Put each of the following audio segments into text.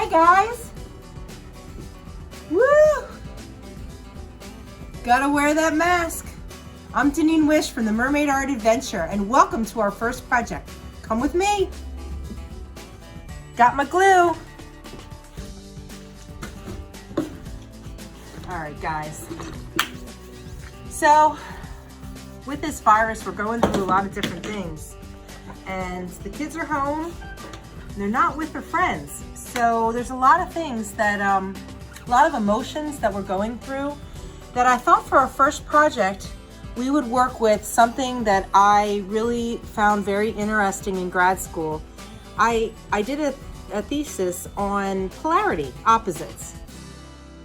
Hi guys! Woo! Gotta wear that mask. I'm Deneen Wish from the Mermaid Art Adventure, and welcome to our first project. Come with me. Got my glue. All right, guys. So, with this virus, we're going through a lot of different things. And the kids are home, and they're not with their friends. So there's a lot of things that, a lot of emotions that we're going through that I thought for our first project, we would work with something that I really found very interesting in grad school. I did a thesis on polarity, opposites.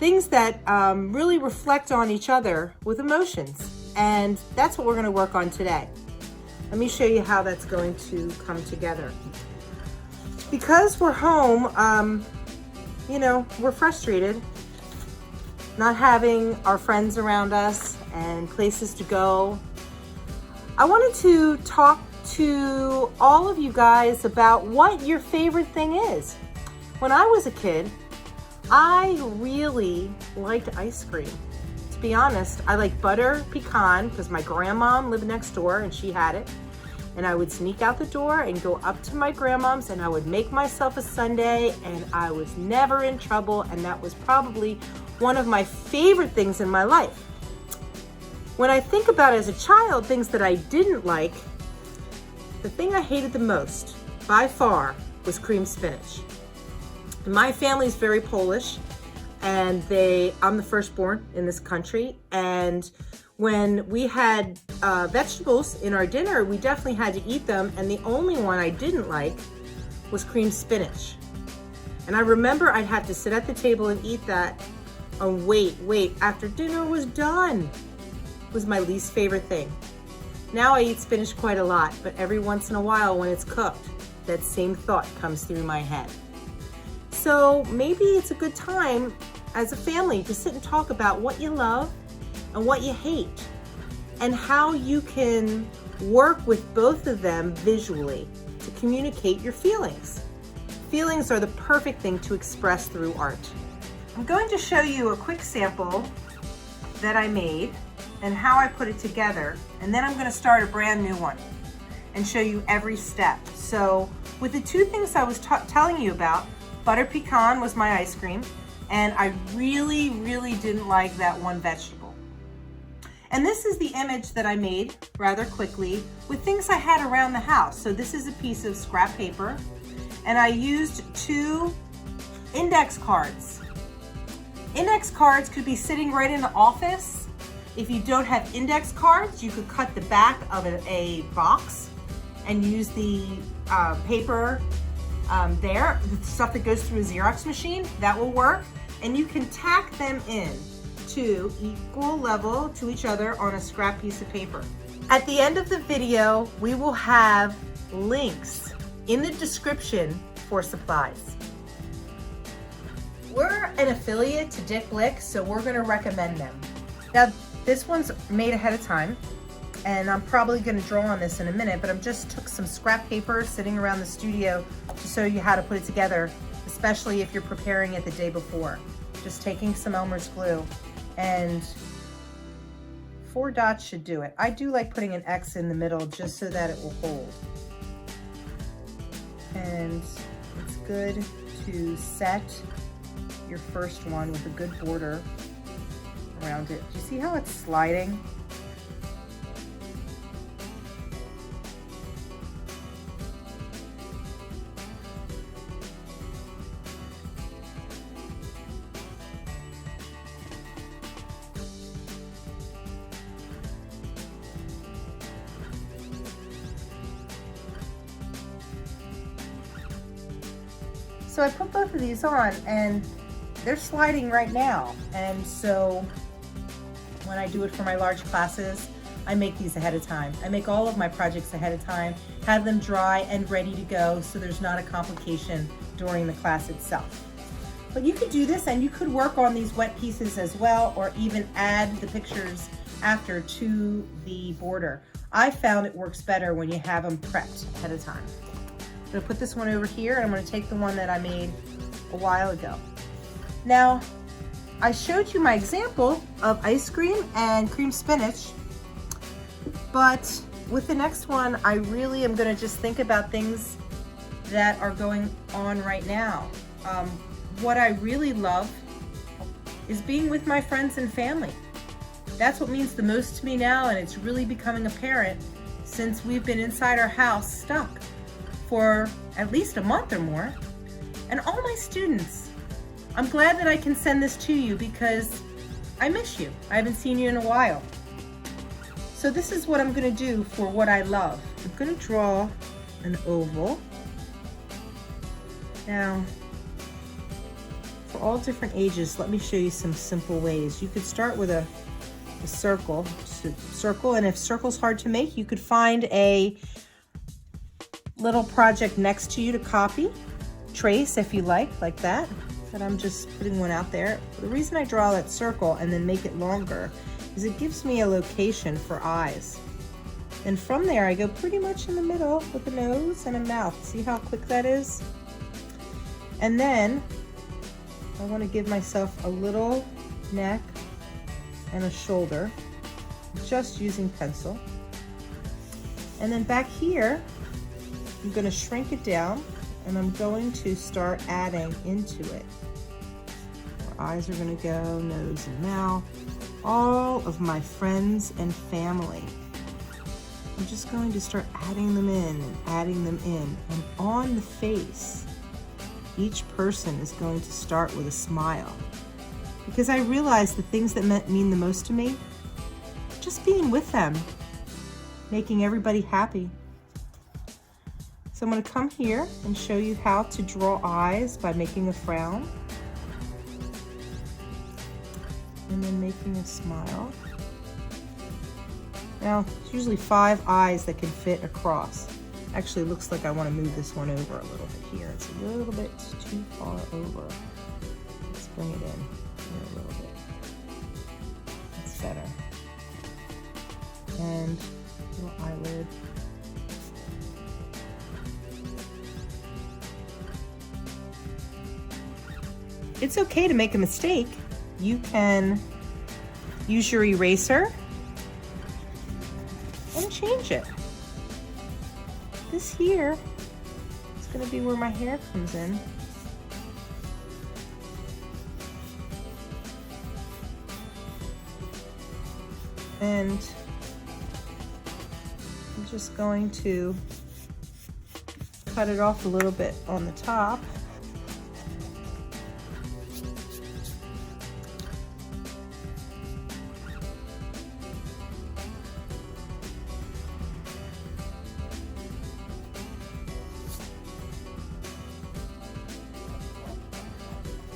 Things that really reflect on each other with emotions. And that's what we're gonna work on today. Let me show you how that's going to come together. Because we're home, you know, we're frustrated not having our friends around us and places to go. I wanted to talk to all of you guys about what your favorite thing is. When I was a kid, I really liked ice cream. To be honest, I like butter pecan because my grandma lived next door and she had it. And I would sneak out the door and go up to my grandmom's and I would make myself a sundae and I was never in trouble, and that was probably one of my favorite things in my life. When I think about as a child things that I didn't like, the thing I hated the most by far was cream spinach. My family's very Polish and I'm the firstborn in this country, and when we had vegetables in our dinner, we definitely had to eat them, and the only one I didn't like was cream spinach. And I remember I'd have to sit at the table and eat that and wait after dinner was done. It was my least favorite thing. Now I eat spinach quite a lot, but every once in a while when it's cooked, that same thought comes through my head. So maybe it's a good time as a family to sit and talk about what you love and what you hate, and how you can work with both of them visually to communicate your feelings. Feelings are the perfect thing to express through art. I'm going to show you a quick sample that I made and how I put it together, and then I'm going to start a brand new one and show you every step. So with the two things I was telling you about, butter pecan was my ice cream, and I really didn't like that one vegetable. And this is the image that I made rather quickly with things I had around the house. So this is a piece of scrap paper, and I used 2 index cards. Index cards could be sitting right in the office. If you don't have index cards, you could cut the back of a box and use the paper there, the stuff that goes through a Xerox machine, that will work. And you can tack them in to equal level to each other on a scrap piece of paper. At the end of the video, we will have links in the description for supplies. We're an affiliate to Dick Blick, so we're gonna recommend them. Now, this one's made ahead of time, and I'm probably gonna draw on this in a minute, but I just took some scrap paper sitting around the studio to show you how to put it together, especially if you're preparing it the day before. Just taking some Elmer's glue, and 4 dots should do it. I do like putting an X in the middle just so that it will hold. And it's good to set your first one with a good border around it. Do you see how it's sliding? So I put both of these on and they're sliding right now. And so when I do it for my large classes, I make these ahead of time. I make all of my projects ahead of time, have them dry and ready to go so there's not a complication during the class itself. But you could do this and you could work on these wet pieces as well, or even add the pictures after to the border. I found it works better when you have them prepped ahead of time. I'm gonna put this one over here, and I'm gonna take the one that I made a while ago. Now, I showed you my example of ice cream and cream spinach, but with the next one, I really am gonna just think about things that are going on right now. What I really love is being with my friends and family. That's what means the most to me now, and it's really becoming apparent since we've been inside our house stuck for at least a month or more. And all my students, I'm glad that I can send this to you because I miss you. I haven't seen you in a while. So this is what I'm gonna do for what I love. I'm gonna draw an oval. Now, for all different ages, let me show you some simple ways. You could start with a circle, and if circle's hard to make, you could find a little project next to you to copy, trace if you like that. But I'm just putting one out there. The reason I draw that circle and then make it longer is it gives me a location for eyes. And from there, I go pretty much in the middle with a nose and a mouth. See how quick that is? And then I want to give myself a little neck and a shoulder, just using pencil. And then back here, I'm going to shrink it down, and I'm going to start adding into it. Where eyes are going to go, nose and mouth, all of my friends and family. I'm just going to start adding them in and adding them in. And on the face, each person is going to start with a smile. Because I realize the things that mean the most to me, just being with them, making everybody happy. So I'm going to come here and show you how to draw eyes by making a frown. And then making a smile. Now, it's usually 5 eyes that can fit across. Actually, it looks like I want to move this one over a little bit here. It's a little bit too far over. Let's bring it in here a little bit. That's better. And a little eyelid. It's okay to make a mistake. You can use your eraser and change it. This here is going to be where my hair comes in. And I'm just going to cut it off a little bit on the top.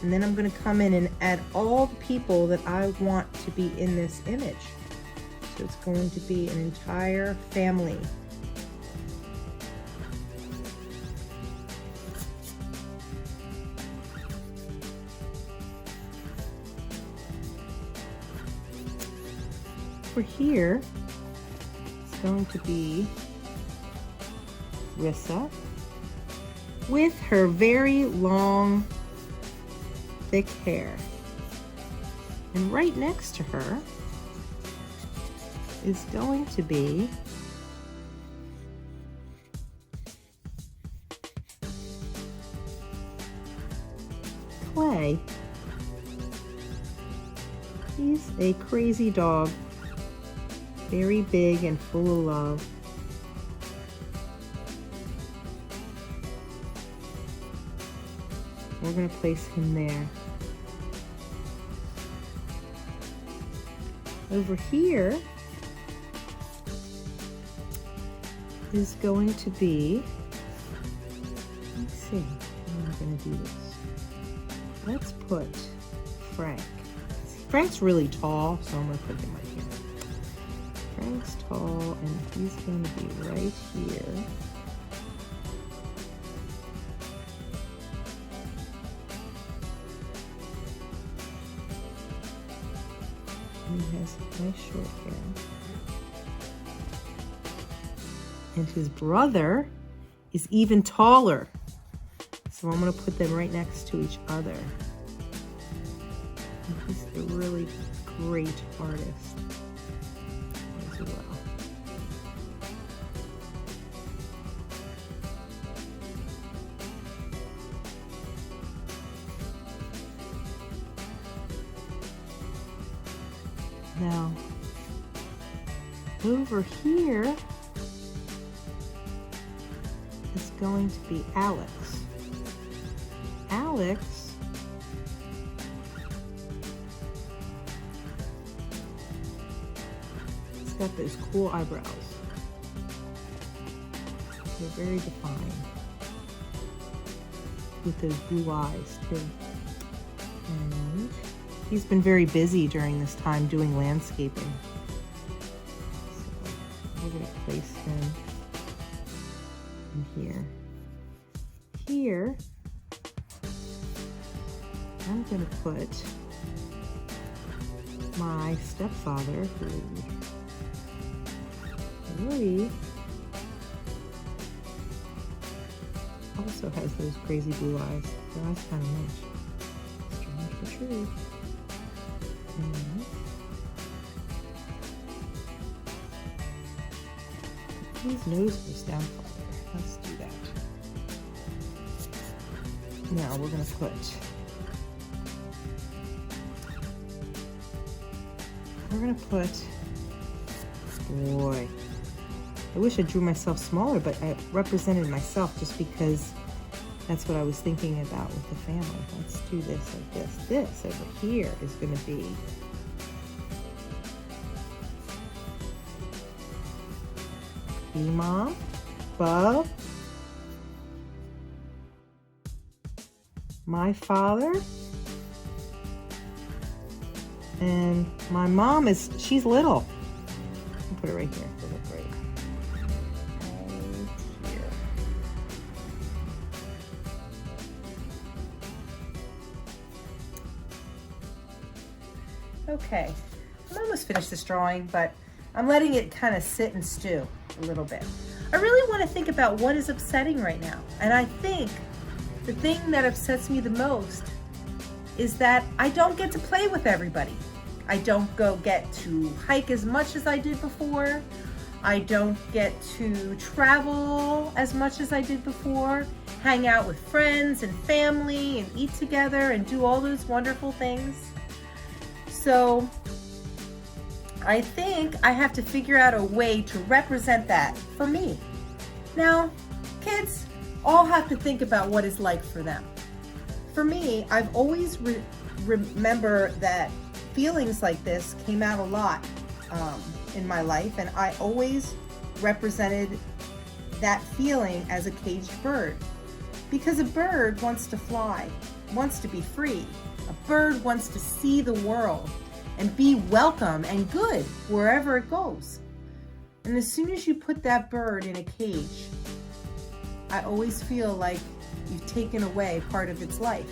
And then I'm going to come in and add all the people that I want to be in this image. So it's going to be an entire family. For here, it's going to be Rissa with her very long thick hair, and right next to her is going to be Clay. He's a crazy dog, very big and full of love. We're going to place him there. Over here is going to be, let's see how I'm going to do this. Let's put Frank. Frank's really tall, so I'm going to put him right here. Frank's tall, and he's going to be right here. He has nice short hair. And his brother is even taller. So So I'm gonna put them right next to each other. He's a really great artist as well. Now, over here is going to be Alex. Alex has got those cool eyebrows. They're very defined. With those blue eyes too. And he's been very busy during this time doing landscaping. So we're going to place him in here. Here, I'm going to put my stepfather, who really also has those crazy blue eyes. Their eyes kind of match. Strange but true. And his nose goes down farther. Let's do that. Now we're going to put, boy, I wish I drew myself smaller, but I represented myself just because that's what I was thinking about with the family. Let's do this like this. This over here is going to be Mom, Bub, my father, and my mom she's little. I'll put it right here. It'll look great. Right here. Okay, I'm almost finished this drawing, but I'm letting it kind of sit and stew a little bit. I really want to think about what is upsetting right now. And I think the thing that upsets me the most is that I don't get to play with everybody. I don't get to hike as much as I did before. I don't get to travel as much as I did before, hang out with friends and family and eat together and do all those wonderful things. So I think I have to figure out a way to represent that for me. Now, kids all have to think about what it's like for them. For me, I've always remember that feelings like this came out a lot in my life, and I always represented that feeling as a caged bird. Because a bird wants to fly, wants to be free. A bird wants to see the world and be welcome and good wherever it goes. And as soon as you put that bird in a cage, I always feel like you've taken away part of its life.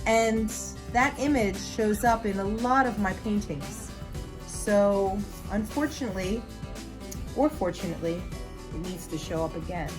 And that image shows up in a lot of my paintings. So unfortunately, or fortunately, it needs to show up again.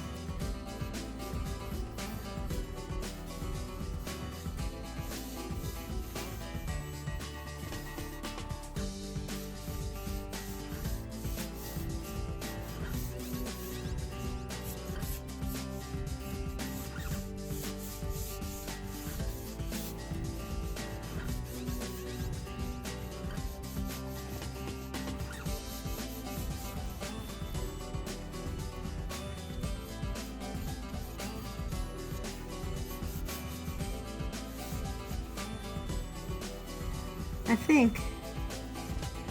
I think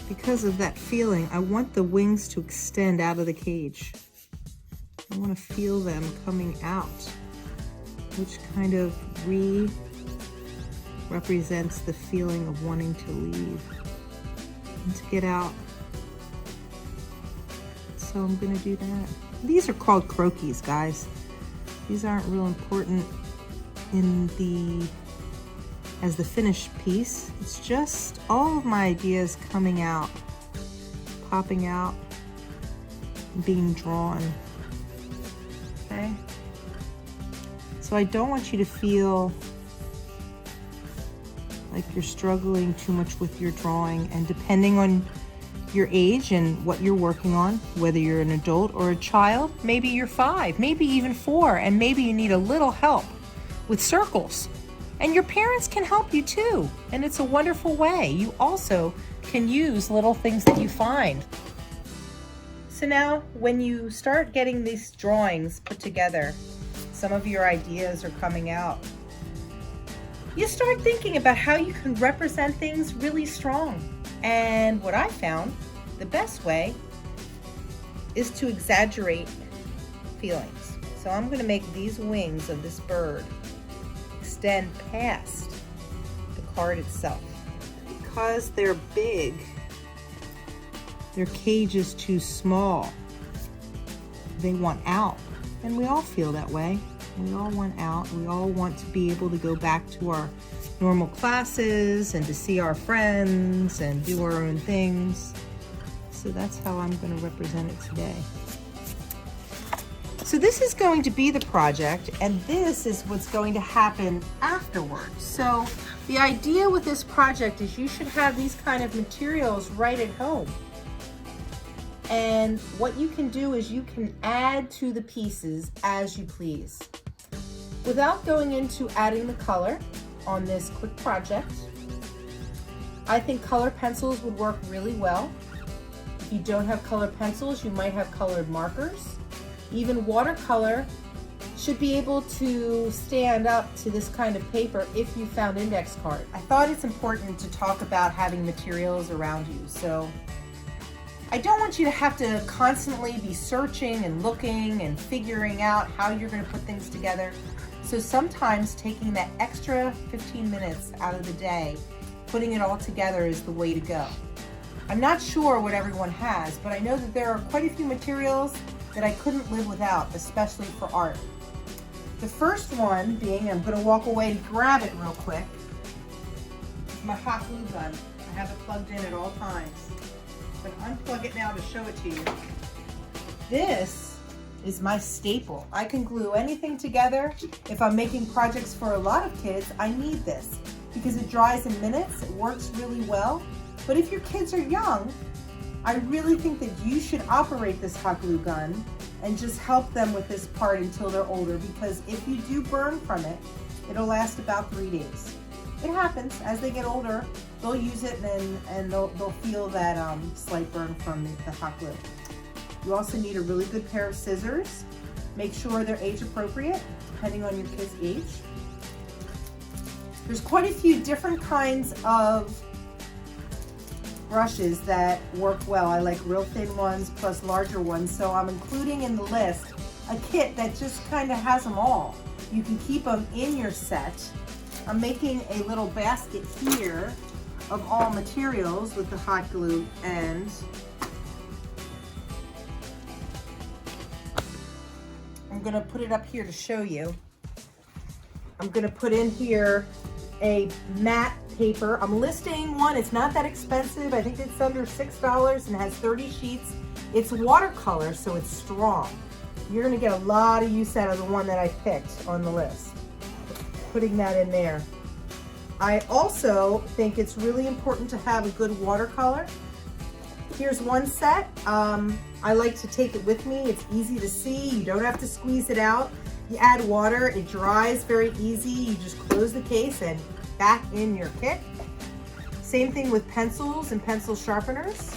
because of that feeling, I want the wings to extend out of the cage. I want to feel them coming out, which kind of represents the feeling of wanting to leave and to get out. So I'm going to do that. These are called croquis, guys. These aren't real important as the finished piece. It's just all of my ideas coming out, popping out, being drawn. Okay? So I don't want you to feel like you're struggling too much with your drawing, and depending on your age and what you're working on, whether you're an adult or a child, maybe you're 5, maybe even 4, and maybe you need a little help with circles. And your parents can help you too, and it's a wonderful way. You also can use little things that you find. So now when you start getting these drawings put together, some of your ideas are coming out. You start thinking about how you can represent things really strong. And what I found, the best way is to exaggerate feelings. So I'm going to make these wings of this bird extend past the card itself. Because they're big, their cage is too small. They want out, and we all feel that way. We all want out. We all want to be able to go back to our normal classes and to see our friends and do our own things. So that's how I'm going to represent it today. So this is going to be the project, and this is what's going to happen afterwards. So the idea with this project is you should have these kind of materials right at home. And what you can do is you can add to the pieces as you please. Without going into adding the color on this quick project, I think color pencils would work really well. If you don't have colored pencils, you might have colored markers. Even watercolor should be able to stand up to this kind of paper if you found index card. I thought it's important to talk about having materials around you. So I don't want you to have to constantly be searching and looking and figuring out how you're going to put things together. So sometimes taking that extra 15 minutes out of the day, putting it all together is the way to go. I'm not sure what everyone has, but I know that there are quite a few materials that I couldn't live without, especially for art. The first one being, I'm going to walk away to grab it real quick, my hot glue gun. I have it plugged in at all times. I'm going to unplug it now to show it to you. This is my staple. I can glue anything together. If I'm making projects for a lot of kids, I need this because it dries in minutes, it works really well. But if your kids are young, I really think that you should operate this hot glue gun and just help them with this part until they're older, because if you do burn from it, it'll last about 3 days. It happens. As they get older, they'll use it and they'll feel that slight burn from the hot glue. You also need a really good pair of scissors. Make sure they're age appropriate, depending on your kid's age. There's quite a few different kinds of brushes that work well. I like real thin ones plus larger ones, so I'm including in the list a kit that just kind of has them all. You can keep them in your set. I'm making a little basket here of all materials with the hot glue end. I'm going to put it up here to show you. I'm going to put in here a matte paper. I'm listing one. It's not that expensive. I think it's under $6 and has 30 sheets. It's watercolor, so it's strong. You're going to get a lot of use out of the one that I picked on the list. Putting that in there. I also think it's really important to have a good watercolor. Here's one set. I like to take it with me. It's easy to see. You don't have to squeeze it out. You add water, it dries very easy. You just close the case and back in your kit. Same thing with pencils and pencil sharpeners.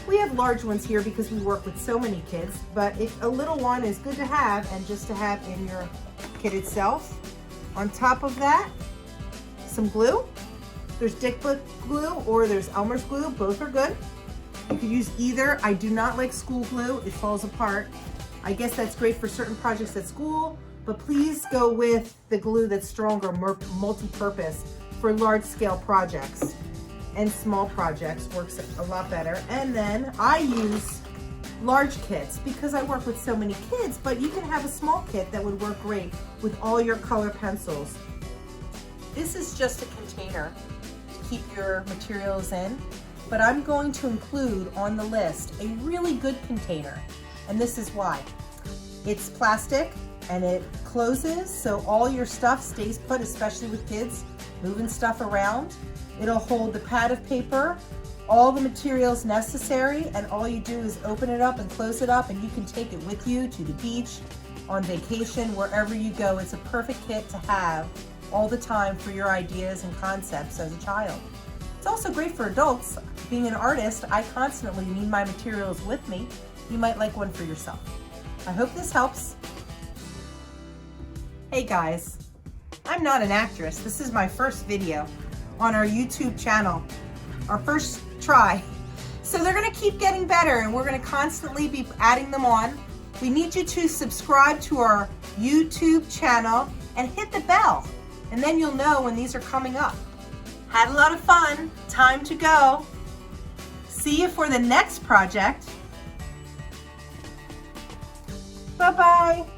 We have large ones here because we work with so many kids, but if a little one is good to have and just to have in your kit itself. On top of that, some glue. There's Dick Blick glue or there's Elmer's glue. Both are good. You could use either. I do not like school glue. It falls apart. I guess that's great for certain projects at school, but please go with the glue that's stronger, more multi-purpose for large-scale projects. And small projects works a lot better. And then I use large kits because I work with so many kids, but you can have a small kit that would work great with all your color pencils. This is just a container to keep your materials in, but I'm going to include on the list a really good container, and this is why. It's plastic, and it closes so all your stuff stays put, especially with kids moving stuff around. It'll hold the pad of paper, all the materials necessary, and all you do is open it up and close it up, and you can take it with you to the beach, on vacation, wherever you go. It's a perfect kit to have all the time for your ideas and concepts as a child. It's also great for adults. Being an artist, I constantly need my materials with me. You might like one for yourself. I hope this helps. Hey guys, I'm not an actress. This is my first video on our YouTube channel, our first try. So they're gonna keep getting better, and we're gonna constantly be adding them on. We need you to subscribe to our YouTube channel and hit the bell, and then you'll know when these are coming up. Had a lot of fun. Time to go. See you for the next project. Bye-bye.